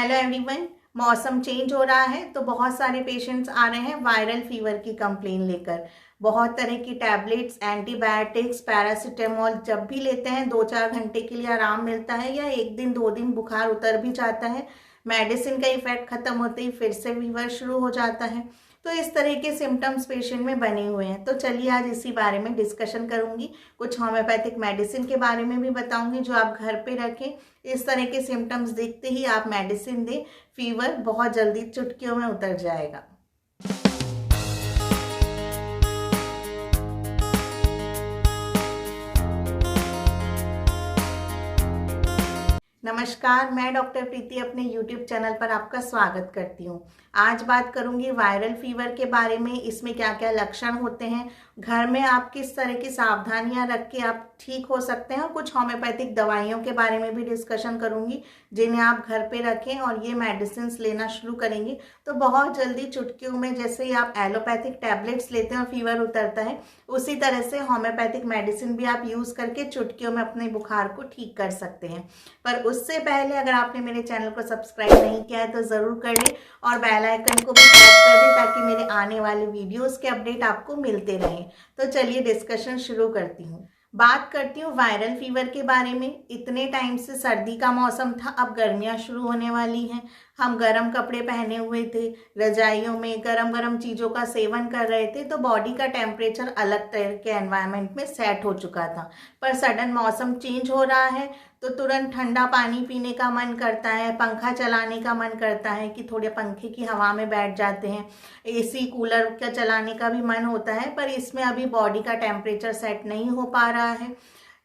Hello everyone. मौसम change हो रहा है तो बहुत सारे पेशेंट्स आ रहे हैं वायरल फीवर की कंप्लेन लेकर। बहुत तरह की टैबलेट्स, एंटीबायोटिक्स, पैरासीटामोल जब भी लेते हैं 2-4 घंटे के लिए आराम मिलता है या एक दिन 2 दिन बुखार उतर भी जाता है। मेडिसिन का इफेक्ट खत्म होते ही फिर से फीवर शुरू हो जाता है। तो इस तरह के सिम्टम्स पेशेंट में बने हुए हैं। तो चलिए आज इसी बारे में डिस्कशन करूंगी। कुछ होम्योपैथिक मेडिसिन के बारे में भी बताऊंगी जो आप घर पे रखें। इस तरह के सिम्टम्स दिखते ही आप मेडिसिन दें, फीवर बहुत जल्दी चुटकियों में उतर जाएगा। नमस्कार, मैं डॉक्टर प्रीति अपने YouTube चैनल पर आपका स्वागत करती हूँ। आज बात करूंगी वायरल फीवर के बारे में। इसमें क्या क्या लक्षण होते हैं, घर में आप किस तरह की सावधानियां रख के आप ठीक हो सकते हैं, और कुछ होम्योपैथिक दवाइयों के बारे में भी डिस्कशन करूंगी जिन्हें आप घर पे रखें और ये मेडिसिन लेना शुरू करेंगे तो बहुत जल्दी चुटकियों में, जैसे ही आप एलोपैथिक टैबलेट्स लेते हैं और फीवर उतरता है, उसी तरह से होम्योपैथिक मेडिसिन भी आप यूज़ करके चुटकियों में अपने बुखार को ठीक कर सकते हैं। पर उससे पहले अगर आपने मेरे चैनल को सब्सक्राइब नहीं किया है तो ज़रूर कर लें और बेल आइकन को भी प्रेस कर दें ताकि मेरे आने वाले वीडियोस के अपडेट आपको मिलते रहें। तो चलिए डिस्कशन शुरू करती हूँ। बात करती हूँ वायरल फीवर के बारे में। इतने टाइम से सर्दी का मौसम था, अब गर्मियाँ शुरू होने वाली हैं। हम गर्म कपड़े पहने हुए थे, रजाइयों में गरम गरम चीज़ों का सेवन कर रहे थे, तो बॉडी का टेम्परेचर अलग तरह के एनवायरनमेंट में सेट हो चुका था। पर सडन मौसम चेंज हो रहा है तो तुरंत ठंडा पानी पीने का मन करता है, पंखा चलाने का मन करता है कि थोड़े पंखे की हवा में बैठ जाते हैं, एसी कूलर का चलाने का भी मन होता है। पर इसमें अभी बॉडी का टेम्परेचर सेट नहीं हो पा रहा है।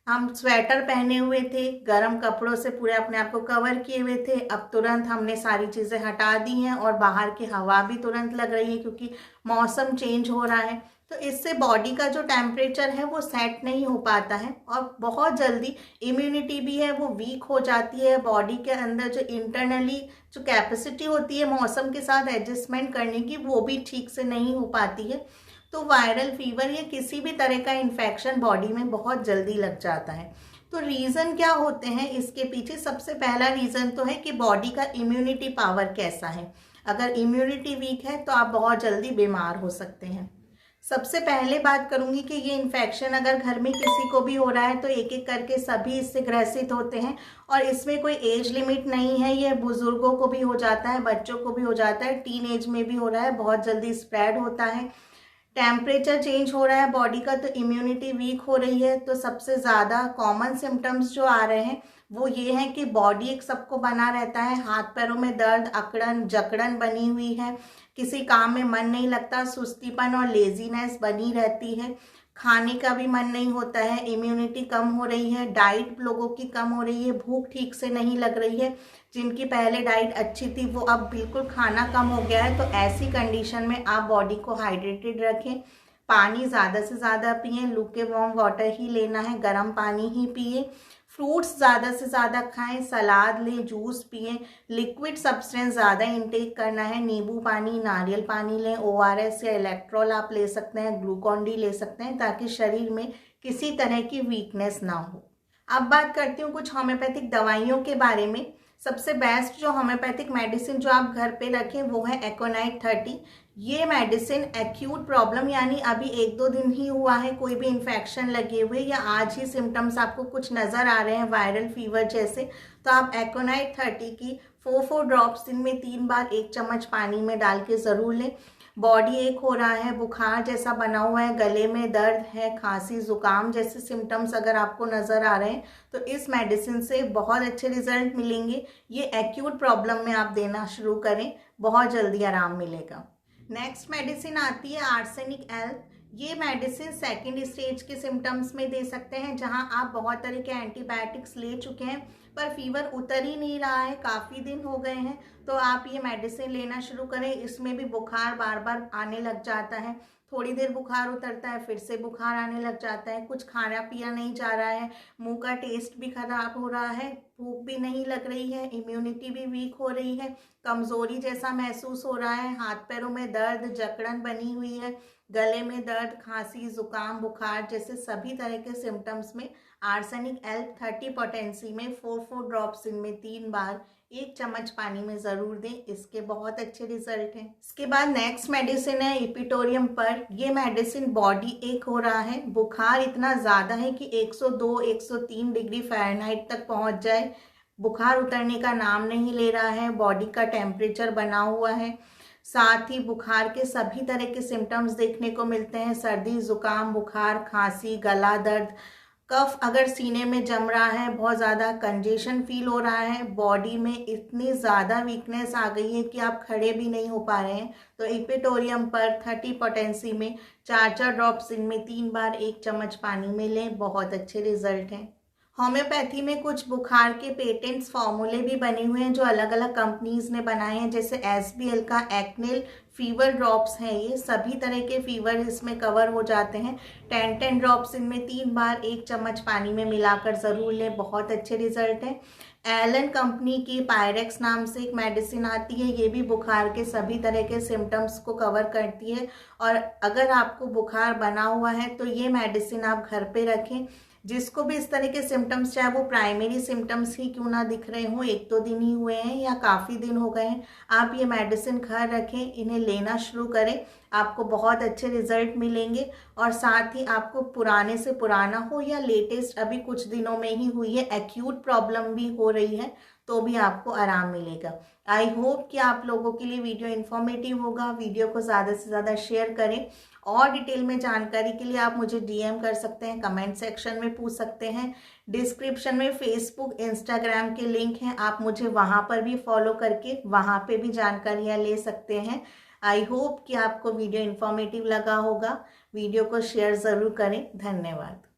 हम स्वेटर पहने हुए थे, गर्म कपड़ों से पूरे अपने आप को कवर किए हुए थे, अब तुरंत हमने सारी चीज़ें हटा दी हैं और बाहर की हवा भी तुरंत लग रही है क्योंकि मौसम चेंज हो रहा है। तो इससे बॉडी का जो टेम्परेचर है वो सेट नहीं हो पाता है और बहुत जल्दी इम्यूनिटी भी है वो वीक हो जाती है। बॉडी के अंदर जो इंटरनली जो कैपेसिटी होती है मौसम के साथ एडजस्टमेंट करने की, वो भी ठीक से नहीं हो पाती है। तो वायरल फीवर या किसी भी तरह का इन्फेक्शन बॉडी में बहुत जल्दी लग जाता है। तो रीज़न क्या होते हैं इसके पीछे? सबसे पहला रीज़न तो है कि बॉडी का इम्यूनिटी पावर कैसा है। अगर इम्यूनिटी वीक है तो आप बहुत जल्दी बीमार हो सकते हैं। सबसे पहले बात करूंगी कि ये इन्फेक्शन अगर घर में किसी को भी हो रहा है तो एक एक करके सभी इससे ग्रसित होते हैं और इसमें कोई एज लिमिट नहीं है। ये बुजुर्गों को भी हो जाता है, बच्चों को भी हो जाता है, टीन एज में भी हो रहा है, बहुत जल्दी स्प्रेड होता है। टेम्परेचर चेंज हो रहा है बॉडी का तो इम्यूनिटी वीक हो रही है। तो सबसे ज़्यादा कॉमन सिम्टम्स जो आ रहे हैं वो ये है कि बॉडी एक सबको बना रहता है, हाथ पैरों में दर्द, अकड़न जकड़न बनी हुई है, किसी काम में मन नहीं लगता, सुस्तीपन और लेजीनेस बनी रहती है, खाने का भी मन नहीं होता है, इम्यूनिटी कम हो रही है, डाइट लोगों की कम हो रही है, भूख ठीक से नहीं लग रही है। जिनकी पहले डाइट अच्छी थी वो अब बिल्कुल खाना कम हो गया है। तो ऐसी कंडीशन में आप बॉडी को हाइड्रेटेड रखें, पानी ज़्यादा से ज़्यादा पिएं, लूके वार्म वाटर ही लेना है, गर्म पानी ही पिए, फ्रूट्स ज़्यादा से ज़्यादा खाएं, सलाद लें, जूस पिएं, लिक्विड सब्सटेंस ज़्यादा इंटेक करना है, नींबू पानी, नारियल पानी लें, ORS या इलेक्ट्रोल आप ले सकते हैं, ग्लूकॉन डी ले सकते हैं ताकि शरीर में किसी तरह की वीकनेस ना हो। अब बात करती हूँ कुछ होम्योपैथिक दवाइयों के बारे में। सबसे बेस्ट जो होम्योपैथिक मेडिसिन जो आप घर पे रखें वो है एकोनाइट 30। ये मेडिसिन एक्यूट प्रॉब्लम, यानी अभी 1-2 दिन ही हुआ है कोई भी इन्फेक्शन लगे हुए या आज ही सिम्टम्स आपको कुछ नज़र आ रहे हैं वायरल फीवर जैसे, तो आप एकोनाइट 30 की 4 ड्रॉप्स दिन में 3 बार 1 चम्मच पानी में डाल के ज़रूर लें। बॉडी एक हो रहा है, बुखार जैसा बना हुआ है, गले में दर्द है, खांसी जुकाम जैसे सिम्टम्स अगर आपको नज़र आ रहे हैं तो इस मेडिसिन से बहुत अच्छे रिजल्ट मिलेंगे। ये एक्यूट प्रॉब्लम में आप देना शुरू करें, बहुत जल्दी आराम मिलेगा। नेक्स्ट मेडिसिन आती है आर्सेनिक एल्प। ये मेडिसिन सेकेंड स्टेज के सिम्टम्स में दे सकते हैं जहां आप बहुत तरह के एंटीबायोटिक्स ले चुके हैं पर फीवर उतर ही नहीं रहा है, काफ़ी दिन हो गए हैं, तो आप ये मेडिसिन लेना शुरू करें। इसमें भी बुखार बार बार आने लग जाता है, थोड़ी देर बुखार उतरता है फिर से बुखार आने लग जाता है, कुछ खाना पिया नहीं जा रहा है, मुंह का टेस्ट भी खराब हो रहा है, भूख भी नहीं लग रही है, इम्यूनिटी भी वीक हो रही है, कमज़ोरी जैसा महसूस हो रहा है, हाथ पैरों में दर्द जकड़न बनी हुई है, गले में दर्द, खांसी जुकाम बुखार जैसे सभी तरह के सिम्टम्स में आर्सेनिक एल्प 30 पोटेंसी में 4 ड्रॉप्स दिन में 3 बार 1 चम्मच पानी में ज़रूर दें, इसके बहुत अच्छे रिजल्ट हैं। इसके बाद नेक्स्ट मेडिसिन है इपिटोरियम पर। ये मेडिसिन बॉडी एक हो रहा है, बुखार इतना ज़्यादा है कि 102-103 डिग्री फ़ारेनहाइट तक पहुंच जाए, बुखार उतरने का नाम नहीं ले रहा है, बॉडी का टेम्परेचर बना हुआ है, साथ ही बुखार के सभी तरह के सिम्टम्स देखने को मिलते हैं, सर्दी, जुकाम, बुखार, खांसी, गला दर्द, कफ अगर सीने में जम रहा है, बहुत ज़्यादा कंजेशन फील हो रहा है, बॉडी में इतनी ज़्यादा वीकनेस आ गई है कि आप खड़े भी नहीं हो पा रहे हैं, तो इपिटोरियम पर 30 पोटेंसी में 4-4 ड्रॉप्स इनमें 3 बार 1 चम्मच पानी में लें, बहुत अच्छे रिजल्ट हैं। होम्योपैथी में कुछ बुखार के पेटेंट्स फॉर्मूले भी बने हुए हैं जो अलग अलग कंपनीज ने बनाए हैं, जैसे SBL का एक्नेल फीवर ड्रॉप्स हैं। ये सभी तरह के फीवर इसमें कवर हो जाते हैं। 10-10 ड्रॉप्स इनमें 3 बार 1 चम्मच पानी में मिलाकर ज़रूर लें, बहुत अच्छे रिजल्ट हैं। एलन कंपनी की पायरेक्स नाम से एक मेडिसिन आती है, ये भी बुखार के सभी तरह के सिम्टम्स को कवर करती है, और अगर आपको बुखार बना हुआ है तो ये मेडिसिन आप घर पे रखें। जिसको भी इस तरह के सिम्टम्स, चाहे वो प्राइमरी सिम्टम्स ही क्यों ना दिख रहे हों, 1-2 दिन ही हुए हैं या काफ़ी दिन हो गए हैं, आप ये मेडिसिन घर रखें, इन्हें लेना शुरू करें, आपको बहुत अच्छे रिजल्ट मिलेंगे। और साथ ही आपको पुराने से पुराना हो या लेटेस्ट अभी कुछ दिनों में ही हुई है एक्यूट प्रॉब्लम भी हो रही है, तो भी आपको आराम मिलेगा। आई होप कि आप लोगों के लिए वीडियो इन्फॉर्मेटिव होगा। वीडियो को ज़्यादा से ज़्यादा शेयर करें, और डिटेल में जानकारी के लिए आप मुझे DM कर सकते हैं, कमेंट सेक्शन में पूछ सकते हैं। डिस्क्रिप्शन में फेसबुक, इंस्टाग्राम के लिंक हैं, आप मुझे वहाँ पर भी फॉलो करके वहाँ पे भी जानकारियाँ ले सकते हैं। आई होप कि आपको वीडियो इन्फॉर्मेटिव लगा होगा। वीडियो को शेयर ज़रूर करें। धन्यवाद।